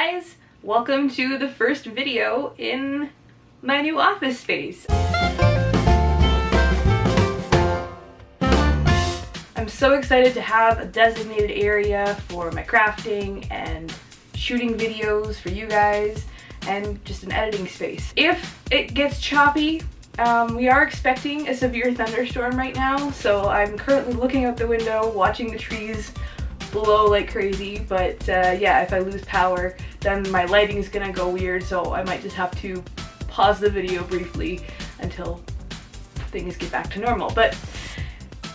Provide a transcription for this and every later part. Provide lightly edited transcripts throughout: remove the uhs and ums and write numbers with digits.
guys! Welcome to the first video in my new office space. I'm so excited to have a designated area for my crafting and shooting videos for you guys and just an editing space. If it gets choppy, we are expecting a severe thunderstorm right now, so I'm currently looking out the window watching the trees blow like crazy, but yeah, if I lose power then my lighting is gonna go weird, so I might just have to pause the video briefly until things get back to normal. But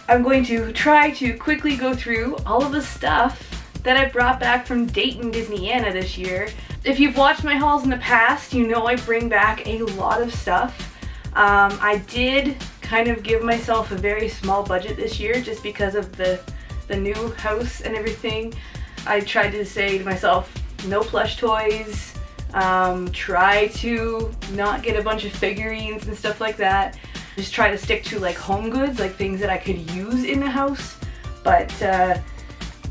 I'm going to try to quickly go through all of the stuff that I brought back from Dayton Disneyana this year. If you've watched my hauls in the past, you know I bring back a lot of stuff. I did kind of give myself a very small budget this year just because of the new house and everything. I tried to say to myself, no plush toys, try to not get a bunch of figurines and stuff like that. Just try to stick to like home goods, like things that I could use in the house. But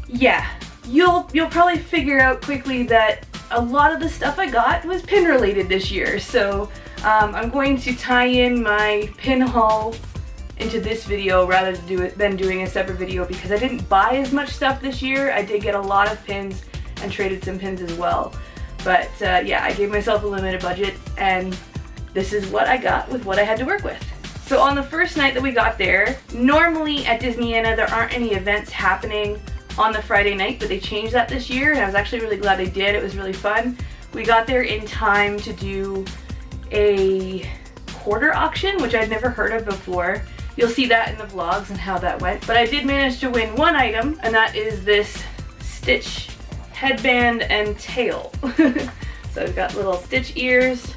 yeah, you'll probably figure out quickly that a lot of the stuff I got was pin related this year. So I'm going to tie in my pin haul into this video rather than doing a separate video, because I didn't buy as much stuff this year. I did get a lot of pins and traded some pins as well. But yeah, I gave myself a limited budget and this is what I got with what I had to work with. So on the first night that we got there, normally at Disneyana there aren't any events happening on the Friday night, but they changed that this year and I was actually really glad they did. It was really fun. We got there in time to do a quarter auction, which I'd never heard of before. You'll see that in the vlogs and how that went. But I did manage to win one item, and that is this Stitch headband and tail. So we've got little Stitch ears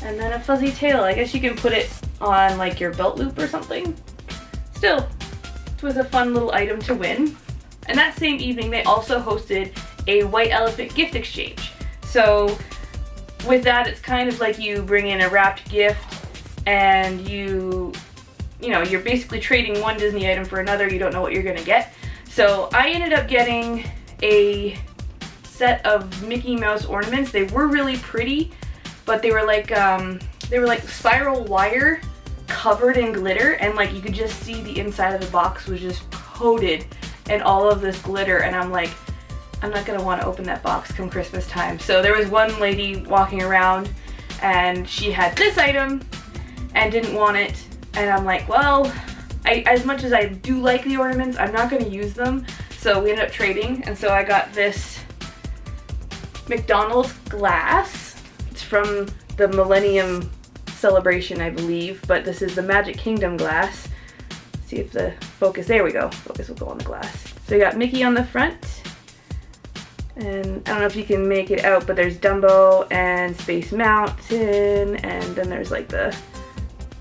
and then a fuzzy tail. I guess you can put it on like your belt loop or something. Still, it was a fun little item to win. And that same evening they also hosted a white elephant gift exchange. So with that, it's kind of like you bring in a wrapped gift and you know, you're basically trading one Disney item for another. You don't know what you're gonna get. So I ended up getting a set of Mickey Mouse ornaments. They were really pretty, but they were like spiral wire covered in glitter, and like you could just see the inside of the box was just coated in all of this glitter, and I'm like, I'm not gonna want to open that box come Christmas time. So there was one lady walking around and she had this item and didn't want it. And I'm like, well, as much as I do like the ornaments, I'm not going to use them. So we ended up trading. And so I got this McDonald's glass. It's from the Millennium Celebration, I believe. But this is the Magic Kingdom glass. Let's see if the focus, there we go. Focus will go on the glass. So we got Mickey on the front. And I don't know if you can make it out, but there's Dumbo and Space Mountain. And then there's like the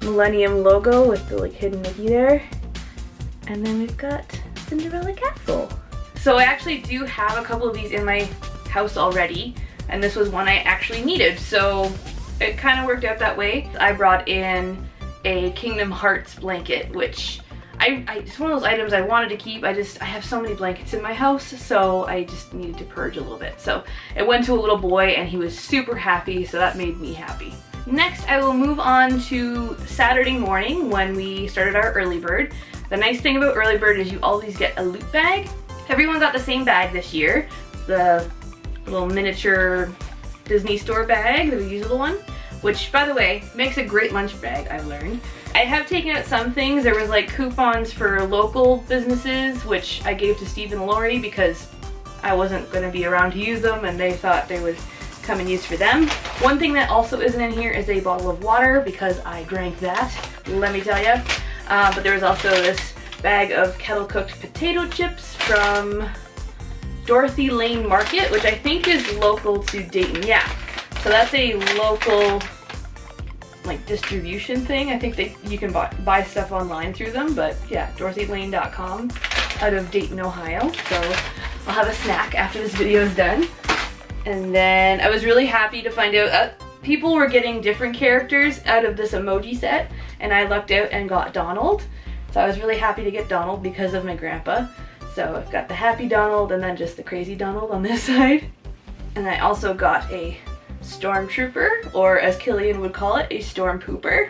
Millennium logo with the like hidden Mickey there. And then we've got Cinderella Capsule. So I actually do have a couple of these in my house already, and this was one I actually needed, so it kind of worked out that way. I brought in a Kingdom Hearts blanket, which it's one of those items I wanted to keep. I have so many blankets in my house, so I just needed to purge a little bit. So it went to a little boy and he was super happy, so that made me happy. Next, I will move on to Saturday morning when we started our early bird. The nice thing about early bird is you always get a loot bag. Everyone got the same bag this year, the little miniature Disney store bag, the reusable one, which, by the way, makes a great lunch bag, I learned. I have taken out some things. There was like coupons for local businesses, which I gave to Steve and Lori because I wasn't going to be around to use them and they thought they would come and use for them. One thing that also isn't in here is a bottle of water because I drank that, let me tell you. But there was also this bag of kettle cooked potato chips from Dorothy Lane Market, which I think is local to Dayton. Yeah, so that's a local like distribution thing. I think you can buy stuff online through them, but yeah, DorothyLane.com out of Dayton, Ohio. So I'll have a snack after this video is done. And then I was really happy to find out people were getting different characters out of this emoji set, and I lucked out and got Donald. So I was really happy to get Donald because of my grandpa. So I've got the happy Donald and then just the crazy Donald on this side. And I also got a stormtrooper, or as Killian would call it, a storm pooper.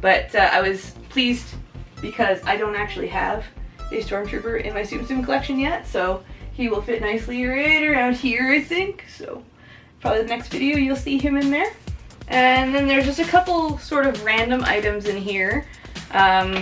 But I was pleased because I don't actually have a stormtrooper in my Tsum Tsum collection yet, so he will fit nicely right around here, I think. So probably the next video you'll see him in there. And then there's just a couple sort of random items in here,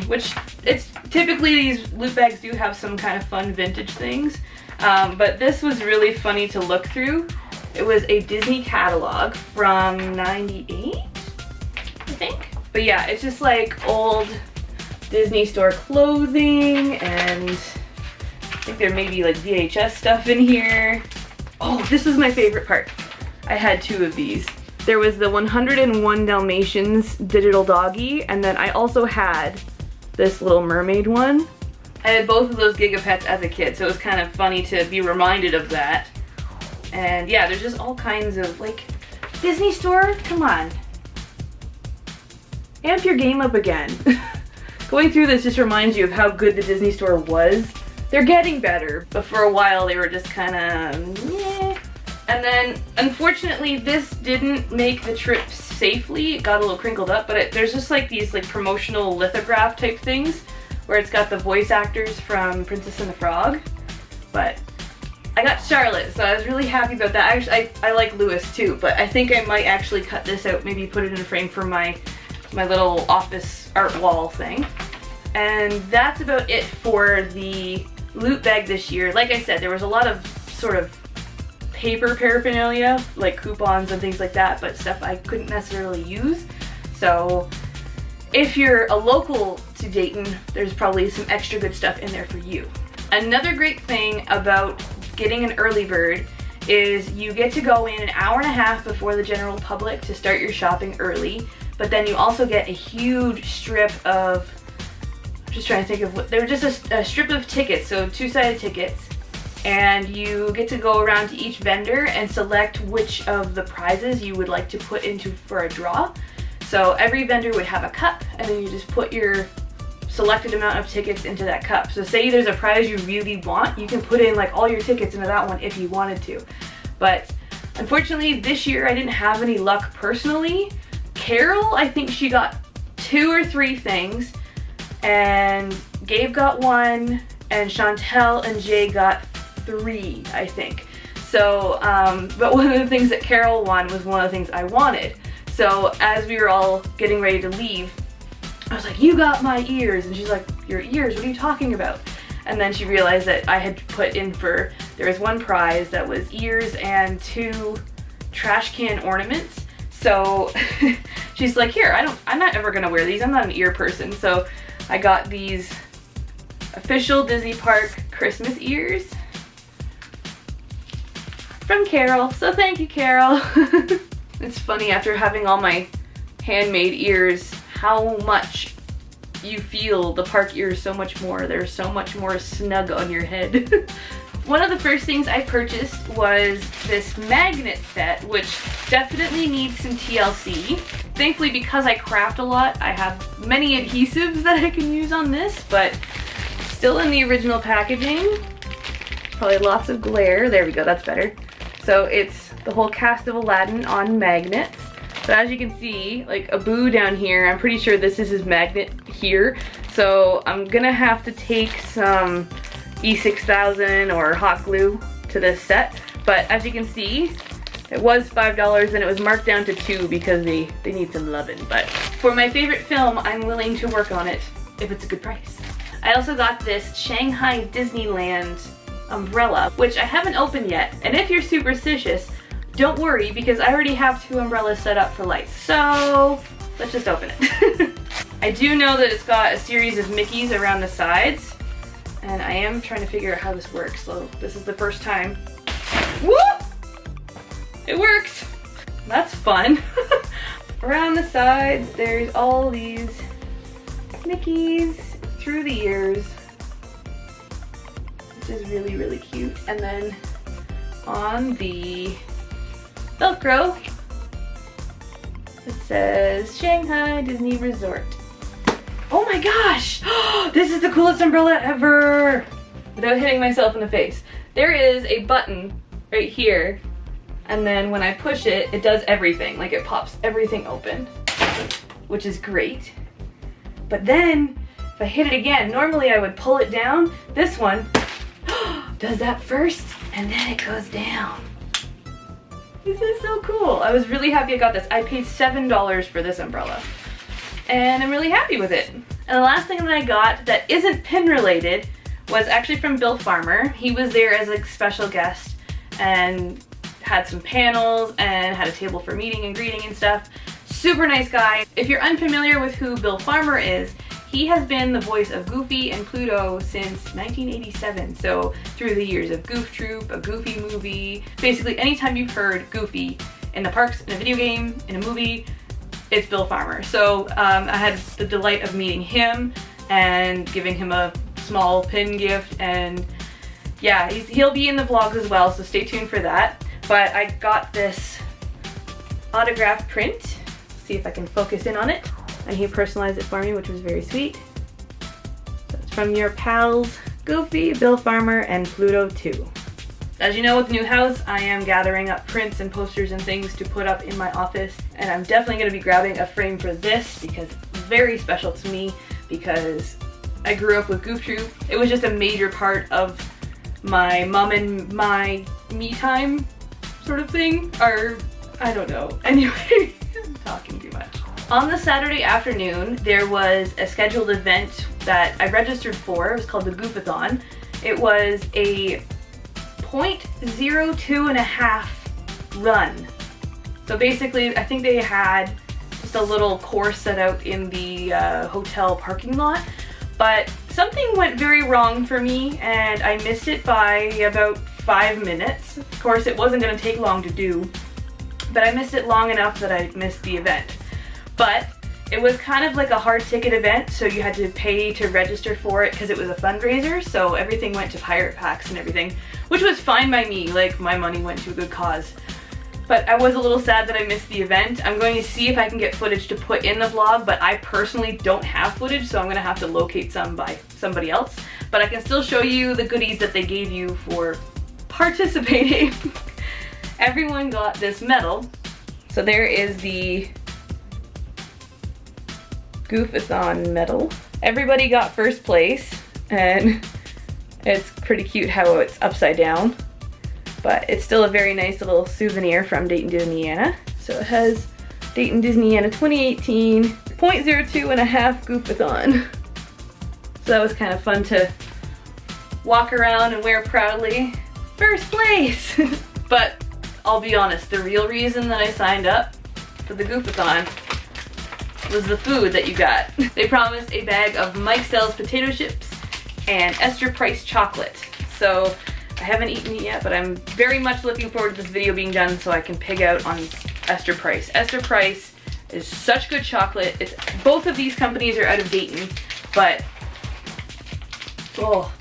which it's typically these loot bags do have some kind of fun vintage things, but this was really funny to look through. It was a Disney catalog from '98, I think. But yeah, it's just like old Disney store clothing, and I think there may be like VHS stuff in here. Oh, this was my favorite part. I had two of these. There was the 101 Dalmatians digital doggy, and then I also had this Little Mermaid one. I had both of those Gigapets as a kid, so it was kind of funny to be reminded of that. And yeah, there's just all kinds of, like, Disney store, come on. Amp your game up again. Going through this just reminds you of how good the Disney store was. They're getting better, but for a while they were just kind of, meh. And then, unfortunately, this didn't make the trip safely. It got a little crinkled up, but there's just like these like promotional lithograph type things where it's got the voice actors from Princess and the Frog. But I got Charlotte, so I was really happy about that. Actually, I like Lewis too, but I think I might actually cut this out, maybe put it in a frame for my little office art wall thing. And that's about it for the loot bag this year. Like I said, there was a lot of sort of paper paraphernalia, like coupons and things like that, but stuff I couldn't necessarily use. So if you're a local to Dayton, there's probably some extra good stuff in there for you. Another great thing about getting an early bird is you get to go in an hour and a half before the general public to start your shopping early, but then you also get a huge strip of, I'm just trying to think of what, they were just a strip of tickets, so two-sided tickets, and you get to go around to each vendor and select which of the prizes you would like to put into for a draw. So every vendor would have a cup, and then you just put your selected amount of tickets into that cup. So say there's a prize you really want, you can put in like all your tickets into that one if you wanted to. But unfortunately this year I didn't have any luck personally. Carol, I think she got 2 or 3 things, and Gabe got 1, and Chantel and Jay got 3, I think. So, but one of the things that Carol won was one of the things I wanted. So as we were all getting ready to leave, I was like, you got my ears. And she's like, your ears? What are you talking about? And then she realized that I had put in for, there was one prize that was ears and 2 trash can ornaments. So she's like, here, I'm not ever gonna wear these. I'm not an ear person. So I got these official Disney Park Christmas ears from Carol. So thank you, Carol. It's funny, after having all my handmade ears, how much you feel the park ears so much more. They're so much more snug on your head. One of the first things I purchased was this magnet set, which definitely needs some TLC. Thankfully, because I craft a lot, I have many adhesives that I can use on this, but still in the original packaging. Probably lots of glare. There we go, that's better. So it's the whole cast of Aladdin on magnets. So as you can see, like Abu down here, I'm pretty sure this is his magnet here. So I'm gonna have to take some E6000 or hot glue to this set. But as you can see, it was $5 and it was marked down to $2 because they need some loving. But for my favorite film, I'm willing to work on it if it's a good price. I also got this Shanghai Disneyland umbrella, which I haven't opened yet. And if you're superstitious, don't worry, because I already have 2 umbrellas set up for lights. So let's just open it. I do know that it's got a series of Mickeys around the sides, and I am trying to figure out how this works. So this is the first time. Woo! It works! That's fun. Around the sides, there's all these Mickeys through the ears, which is really, really cute. And then on the Velcro, it says Shanghai Disney Resort. Oh my gosh! This is the coolest umbrella ever! Without hitting myself in the face. There is a button right here and then when I push it, it does everything. Like it pops everything open, which is great. But then if I hit it again, normally I would pull it down. This one does that first and then it goes down. This is so cool. I was really happy I got this. I paid $7 for this umbrella and I'm really happy with it. And the last thing that I got that isn't pin related was actually from Bill Farmer. He was there as a special guest and had some panels and had a table for meeting and greeting and stuff. Super nice guy. If you're unfamiliar with who Bill Farmer is, he has been the voice of Goofy and Pluto since 1987. So through the years of Goof Troop, a Goofy movie, basically anytime you've heard Goofy in the parks, in a video game, in a movie, it's Bill Farmer. So I had the delight of meeting him and giving him a small pin gift, and yeah, he'll be in the vlogs as well, so stay tuned for that. But I got this autographed print. See if I can focus in on it. And he personalized it for me, which was very sweet. So it's from your pals, Goofy, Bill Farmer, and Pluto too. As you know, with the new house, I am gathering up prints and posters and things to put up in my office. And I'm definitely going to be grabbing a frame for this because it's very special to me, because I grew up with Goof Troop. It was just a major part of my mom and my me time sort of thing. Or, I don't know. Anyway, I'm talking too much. On the Saturday afternoon, there was a scheduled event that I registered for. It was called the Goofathon. It was a 0.02.5 run. So basically, I think they had just a little course set out in the hotel parking lot, but something went very wrong for me and I missed it by about 5 minutes. Of course, it wasn't going to take long to do, but I missed it long enough that I missed the event. But it was kind of like a hard ticket event, so you had to pay to register for it because it was a fundraiser, so everything went to pirate packs and everything, which was fine by me. Like, my money went to a good cause. But I was a little sad that I missed the event. I'm going to see if I can get footage to put in the vlog, but I personally don't have footage, so I'm going to have to locate some by somebody else. But I can still show you the goodies that they gave you for participating. Everyone got this medal. So there is the Goofathon medal. Everybody got first place, and it's pretty cute how it's upside down, but it's still a very nice little souvenir from Dayton Disneyana. So it has Dayton Disneyana 2018 0.02.5 Goofathon. So that was kind of fun to walk around and wear proudly. First place! But I'll be honest, the real reason that I signed up for the Goofathon was the food that you got. They promised a bag of Mike Stell's potato chips and Esther Price chocolate. So I haven't eaten it yet, but I'm very much looking forward to this video being done so I can pig out on Esther Price. Esther Price is such good chocolate. Both of these companies are out of Dayton, but oh,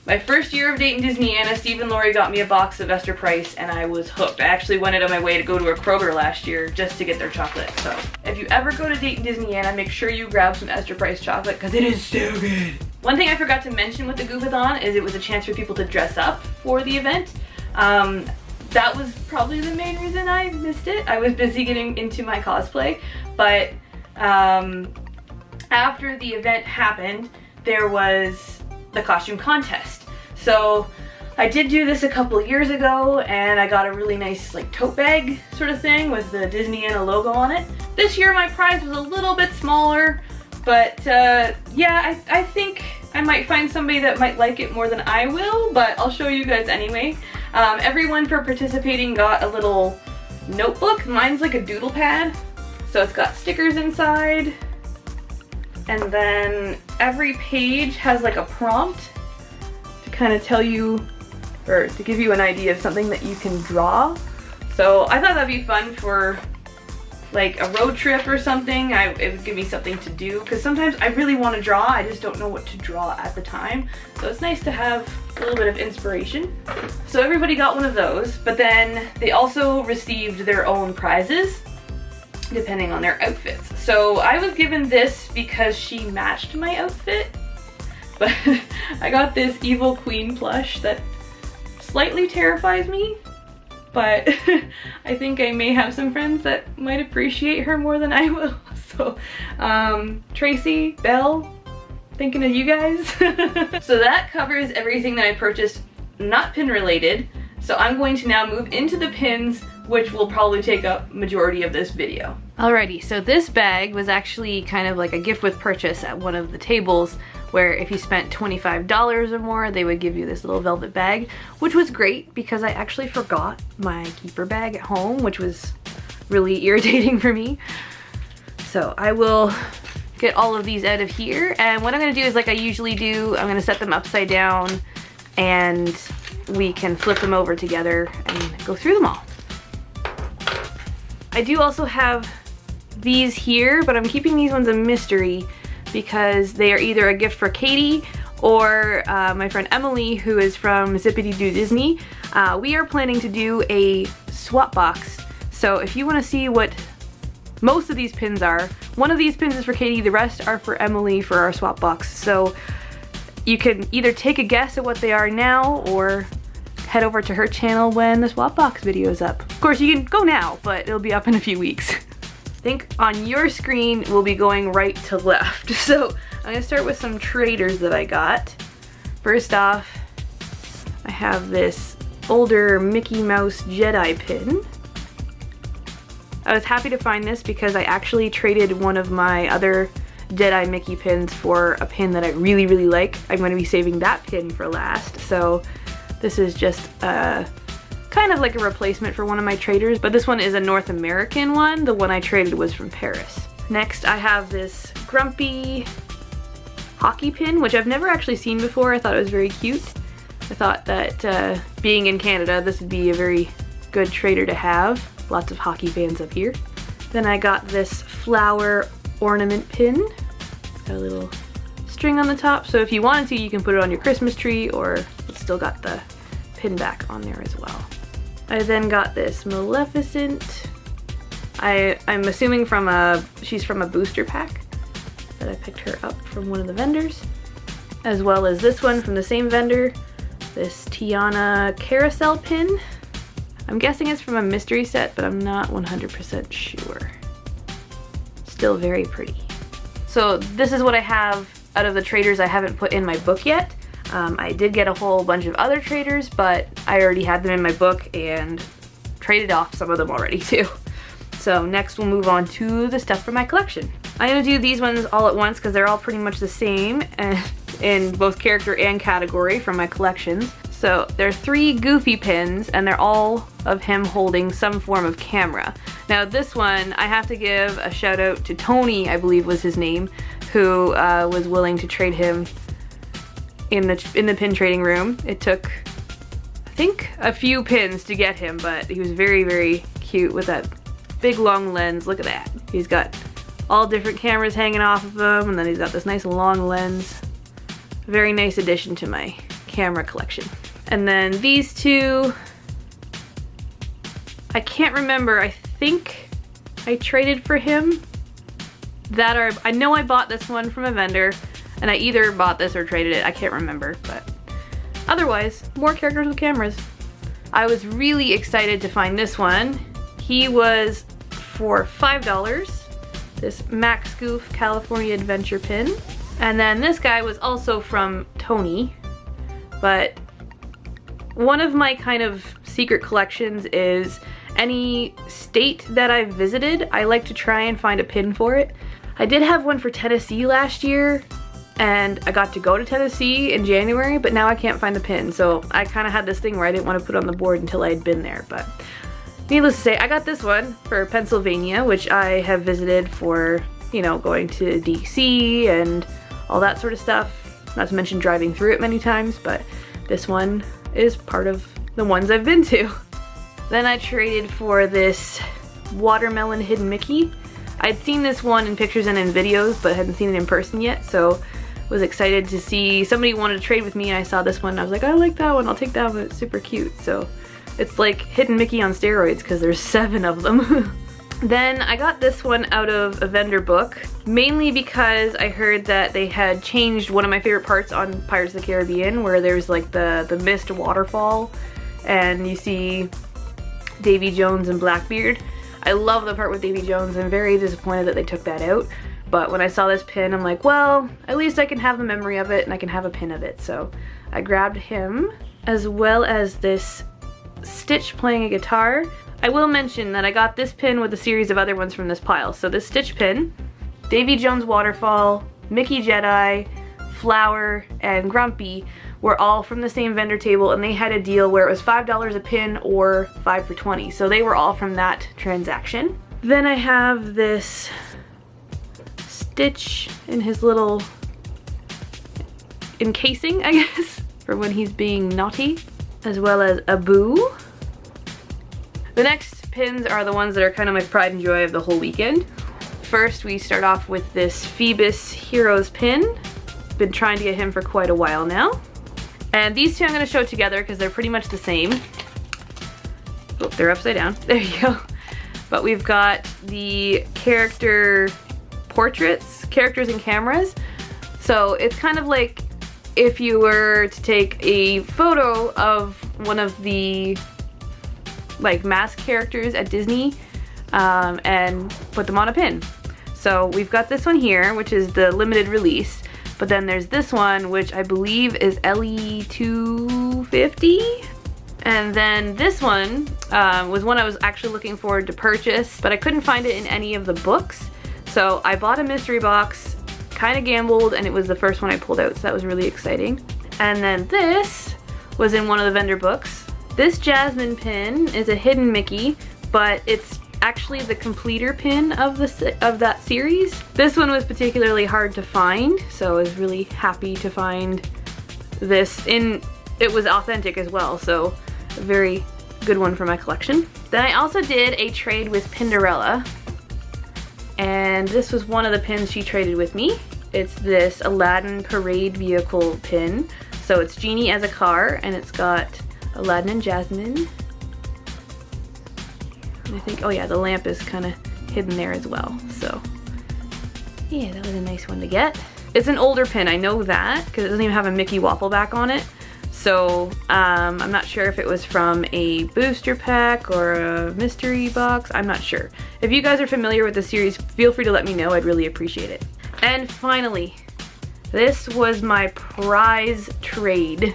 my first year of Dayton Disneyana, Steve and Lori got me a box of Esther Price and I was hooked. I actually went out of my way to go to a Kroger last year just to get their chocolate. So if you ever go to Dayton Disneyana, make sure you grab some Esther Price chocolate because it is so good. One thing I forgot to mention with the Goofathon is it was a chance for people to dress up for the event. That was probably the main reason I missed it. I was busy getting into my cosplay, but after the event happened, there was the costume contest. So I did do this a couple of years ago and I got a really nice like tote bag sort of thing with the Disneyana logo on it. This year my prize was a little bit smaller, but yeah, I think I might find somebody that might like it more than I will, but I'll show you guys anyway. Everyone for participating got a little notebook. Mine's like a doodle pad, so it's got stickers inside. And then every page has like a prompt to kind of tell you, or to give you an idea of something that you can draw. So I thought that'd be fun for like a road trip or something. It would give me something to do, because sometimes I really want to draw, I just don't know what to draw at the time. So it's nice to have a little bit of inspiration. So everybody got one of those, but then they also received their own prizes depending on their outfits. So I was given this because she matched my outfit, but I got this evil queen plush that slightly terrifies me. but I think I may have some friends that might appreciate her more than I will. So, Tracy, Belle, thinking of you guys. So that covers everything that I purchased not pin related. So I'm going to now move into the pins, which will probably take up majority of this video. Alrighty, so this bag was actually kind of like a gift with purchase at one of the tables, where if you spent $25 or more, they would give you this little velvet bag, which was great because I actually forgot my keeper bag at home, which was really irritating for me. So I will get all of these out of here, and what I'm gonna do is, like I usually do, I'm gonna set them upside down and we can flip them over together and go through them all. I do also have these here, but I'm keeping these ones a mystery because they are either a gift for Katie or my friend Emily, who is from Zippity Doo Disney. We are planning to do a swap box, so if you want to see what most of these pins are, one of these pins is for Katie, the rest are for Emily for our swap box. So you can either take a guess at what they are now or head over to her channel when the swap box video is up. Of course, you can go now, but it'll be up in a few weeks. I think on your screen we'll be going right to left. So I'm gonna start with some traders that I got. First off, I have this older Mickey Mouse Jedi pin. I was happy to find this because I actually traded one of my other Jedi Mickey pins for a pin that I really, really like. I'm going to be saving that pin for last. So this is just kind of like a replacement for one of my traders, but this one is a North American one. The one I traded was from Paris. Next, I have this Grumpy hockey pin, which I've never actually seen before. I thought it was very cute. I thought that being in Canada, this would be a very good trader to have. Lots of hockey fans up here. Then I got this flower ornament pin. It's got a little string on the top, so if you wanted to, you can put it on your Christmas tree, or it's still got the pin back on there as well. I then got this Maleficent. I'm assuming she's from a booster pack that I picked her up from one of the vendors, as well as this one from the same vendor, this Tiana carousel pin. I'm guessing it's from a mystery set, but I'm not 100% sure. Still very pretty. So this is what I have out of the traders I haven't put in my book yet. I did get a whole bunch of other traders, but I already had them in my book and traded off some of them already too. So next we'll move on to the stuff for my collection. I'm gonna do these ones all at once because they're all pretty much the same in both character and category from my collections. So there are 3 Goofy pins, and they're all of him holding some form of camera. Now this one, I have to give a shout out to Tony, I believe was his name, who was willing to trade him in the pin trading room. It took, I think, a few pins to get him, but he was very, very cute with that big long lens. Look at that. He's got all different cameras hanging off of him, and then he's got this nice long lens. Very nice addition to my camera collection. And then these 2, I can't remember, I think I traded for him. I know I bought this one from a vendor, and I either bought this or traded it, I can't remember, but otherwise, more characters with cameras. I was really excited to find this one. He was for $5, this Max Goof California Adventure pin. And then this guy was also from Tony, but one of my kind of secret collections is any state that I've visited, I like to try and find a pin for it. I did have one for Tennessee last year, and I got to go to Tennessee in January, but now I can't find the pin, so I kind of had this thing where I didn't want to put it on the board until I had been there. But needless to say, I got this one for Pennsylvania, which I have visited for, you know, going to DC and all that sort of stuff, not to mention driving through it many times, but this one is part of the ones I've been to. Then I traded for this watermelon hidden Mickey. I'd seen this one in pictures and in videos, but hadn't seen it in person yet, so was excited to see somebody wanted to trade with me, and I saw this one and I was like, I like that one, I'll take that one, it's super cute. So it's like hidden Mickey on steroids because there's 7 of them. Then I got this one out of a vendor book, mainly because I heard that they had changed one of my favorite parts on Pirates of the Caribbean, where there's like the mist waterfall, and you see Davy Jones and Blackbeard. I love the part with Davy Jones. I'm very disappointed that they took that out. But when I saw this pin, I'm like, well, at least I can have the memory of it and I can have a pin of it. So I grabbed him, as well as this Stitch playing a guitar. I will mention that I got this pin with a series of other ones from this pile. So this Stitch pin, Davy Jones Waterfall, Mickey Jedi, Flower, and Grumpy were all from the same vendor table, and they had a deal where it was $5 a pin or 5 for 20. So they were all from that transaction. Then I have this Stitch in his little encasing, I guess, for when he's being naughty, as well as a Boo. The next pins are the ones that are kind of my pride and joy of the whole weekend. First, we start off with this Phoebus Heroes pin. Been trying to get him for quite a while now. And these two I'm going to show together because they're pretty much the same. Oh, they're upside down. There you go. But we've got the character portraits, characters and cameras. So it's kind of like if you were to take a photo of one of the like mask characters at Disney and put them on a pin. So we've got this one here, which is the limited release, but then there's this one, which I believe is LE250. And then this one was one I was actually looking forward to purchase, but I couldn't find it in any of the books. So I bought a mystery box, kind of gambled, and it was the first one I pulled out, so that was really exciting. And then this was in one of the vendor books. This Jasmine pin is a hidden Mickey, but it's actually the completer pin of that series. This one was particularly hard to find, so I was really happy to find this. It was authentic as well, so a very good one for my collection. Then I also did a trade with Cinderella, and this was one of the pins she traded with me. It's this Aladdin Parade Vehicle pin. So it's Genie as a car, and it's got Aladdin and Jasmine. And I think, oh yeah, the lamp is kind of hidden there as well. So yeah, that was a nice one to get. It's an older pin, I know that, because it doesn't even have a Mickey waffle back on it. So I'm not sure if it was from a booster pack or a mystery box. I'm not sure. If you guys are familiar with the series, feel free to let me know. I'd really appreciate it. And finally, this was my prize trade.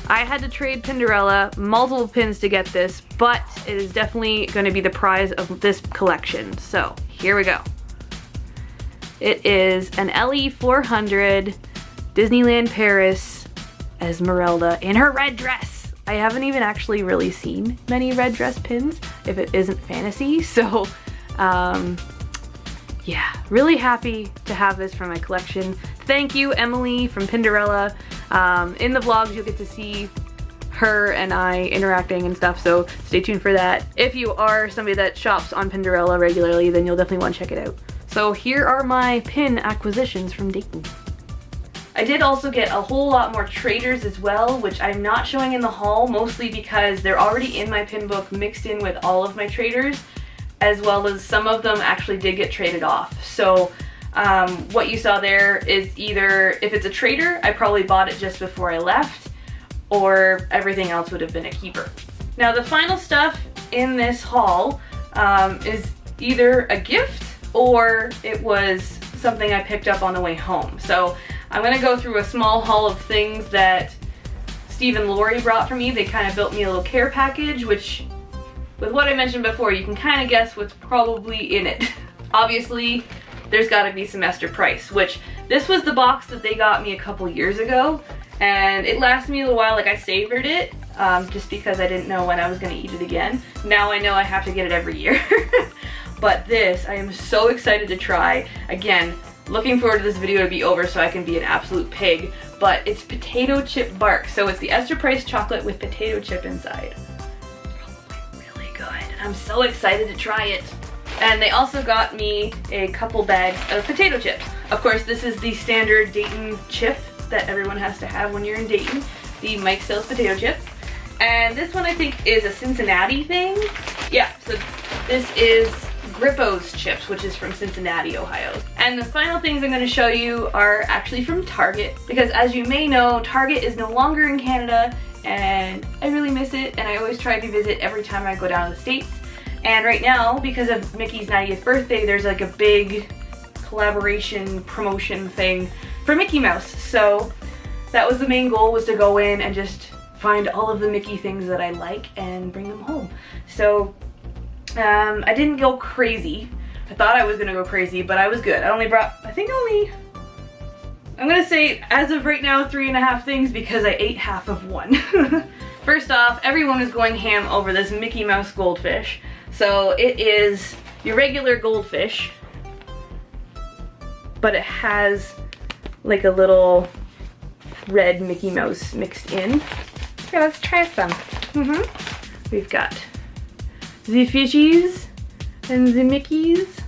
I had to trade Cinderella, multiple pins to get this, but it is definitely going to be the prize of this collection. So here we go. It is an LE400 Disneyland Paris Esmeralda in her red dress. I haven't even actually really seen many red dress pins if it isn't fantasy, so yeah, really happy to have this for my collection. Thank you, Emily from Cinderella. In the vlogs you'll get to see her and I interacting and stuff, so stay tuned for that. If you are somebody that shops on Cinderella regularly, then you'll definitely want to check it out. So here are my pin acquisitions from Dayton. I did also get a whole lot more traders as well, which I'm not showing in the haul, mostly because they're already in my pin book mixed in with all of my traders, as well as some of them actually did get traded off. So what you saw there is either, if it's a trader, I probably bought it just before I left, or everything else would have been a keeper. Now the final stuff in this haul is either a gift or it was something I picked up on the way home. So I'm gonna go through a small haul of things that Steve and Lori brought for me. They kind of built me a little care package, which, with what I mentioned before, you can kind of guess what's probably in it. Obviously, there's gotta be semester price, which this was the box that they got me a couple years ago, and it lasted me a little while. Like, I savored it, just because I didn't know when I was gonna eat it again. Now I know I have to get it every year. But this, I am so excited to try. Again, looking forward to this video to be over so I can be an absolute pig, but it's potato chip bark. So it's the Esther Price chocolate with potato chip inside. Really good. I'm so excited to try it. And they also got me a couple bags of potato chips. Of course, this is the standard Dayton chip that everyone has to have when you're in Dayton, the Mike Sells potato chips. And this one I think is a Cincinnati thing. Yeah, so this is Grippo's chips, which is from Cincinnati, Ohio. And the final things I'm going to show you are actually from Target, because as you may know, Target is no longer in Canada and I really miss it, and I always try to visit every time I go down to the States. And right now, because of Mickey's 90th birthday, there's like a big collaboration promotion thing for Mickey Mouse. So that was the main goal, was to go in and just find all of the Mickey things that I like and bring them home. So I didn't go crazy. I thought I was gonna go crazy, but I was good. I only brought, I'm gonna say as of right now 3.5 things because I ate half of one. First off, everyone is going ham over this Mickey Mouse goldfish. So it is your regular goldfish, but it has like a little red Mickey Mouse mixed in. Okay, let's try some. We've got the fishies and the Mickeys.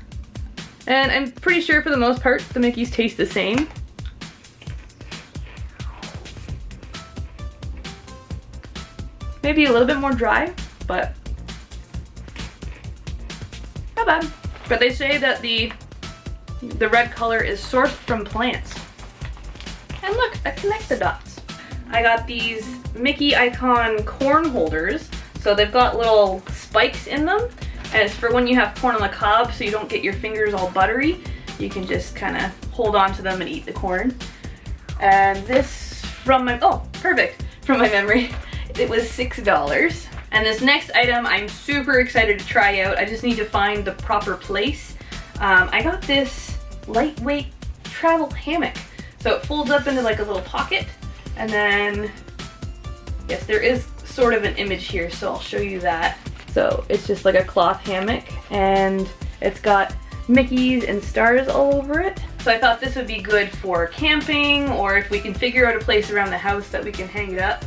And I'm pretty sure for the most part the Mickeys taste the same. Maybe a little bit more dry, but not bad. But they say that the red color is sourced from plants. And look, I connect the dots. I got these Mickey Icon corn holders. So they've got little spikes in them, and it's for when you have corn on the cob so you don't get your fingers all buttery. You can just kind of hold on to them and eat the corn. And this from my, oh, perfect, from my memory, it was $6. And this next item I'm super excited to try out. I just need to find the proper place. I got this lightweight travel hammock. So it folds up into like a little pocket, and then, yes, there is sort of an image here, so I'll show you that. So it's just like a cloth hammock, and it's got Mickeys and stars all over it. So I thought this would be good for camping, or if we can figure out a place around the house that we can hang it up.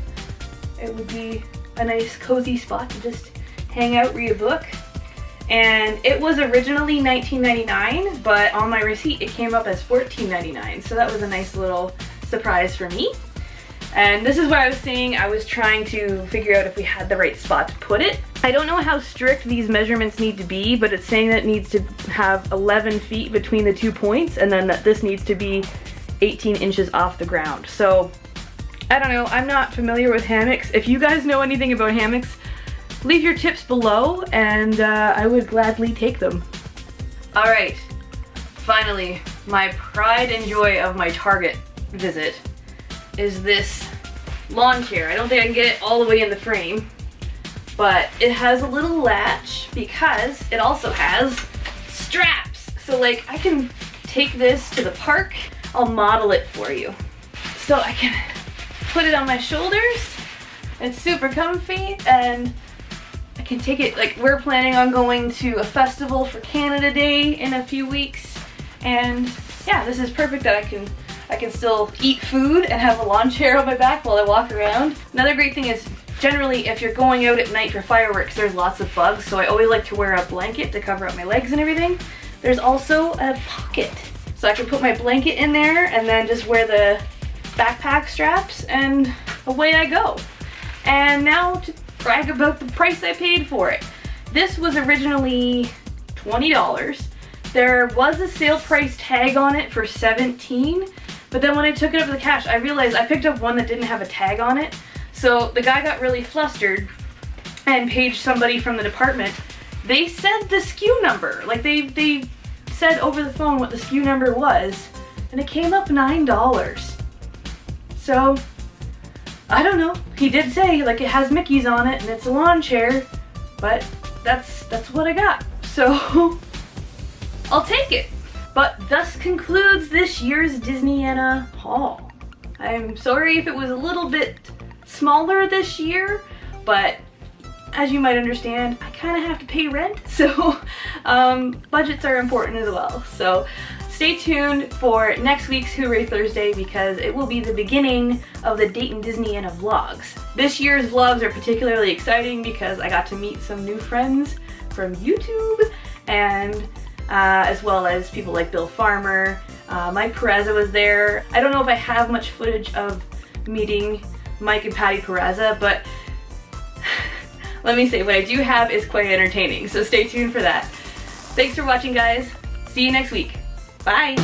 It would be a nice cozy spot to just hang out, read a book. And it was originally $19.99, but on my receipt it came up as $14.99, so that was a nice little surprise for me. And this is what I was saying, I was trying to figure out if we had the right spot to put it. I don't know how strict these measurements need to be, but it's saying that it needs to have 11 feet between the 2 points, and then that this needs to be 18 inches off the ground. So, I don't know, I'm not familiar with hammocks. If you guys know anything about hammocks, leave your tips below, and I would gladly take them. Alright, finally, my pride and joy of my Target visit is this lawn chair. I don't think I can get it all the way in the frame, but it has a little latch because it also has straps. So like I can take this to the park. I'll model it for you. So I can put it on my shoulders. It's super comfy, and I can take it, like we're planning on going to a festival for Canada Day in a few weeks, and yeah, this is perfect that I can still eat food and have a lawn chair on my back while I walk around. Another great thing is, generally if you're going out at night for fireworks, there's lots of bugs, so I always like to wear a blanket to cover up my legs and everything. There's also a pocket, so I can put my blanket in there and then just wear the backpack straps, and away I go. And now to brag about the price I paid for it. This was originally $20. There was a sale price tag on it for $17, but then when I took it up to the cash, I realized I picked up one that didn't have a tag on it. So the guy got really flustered and paged somebody from the department. They said the SKU number, like they said over the phone what the SKU number was, and it came up $9. So, I don't know. He did say like it has Mickey's on it and it's a lawn chair, but that's what I got. So, I'll take it. But thus concludes this year's Disneyana haul. I'm sorry if it was a little bit smaller this year, but as you might understand, I kind of have to pay rent, so budgets are important as well. So stay tuned for next week's Hooray Thursday, because it will be the beginning of the Dayton Disneyana vlogs. This year's vlogs are particularly exciting because I got to meet some new friends from YouTube, and as well as people like Bill Farmer. Mike Peraza was there. I don't know if I have much footage of meeting Mike and Patty Peraza, but let me say, what I do have is quite entertaining, so stay tuned for that. Thanks for watching, guys. See you next week. Bye!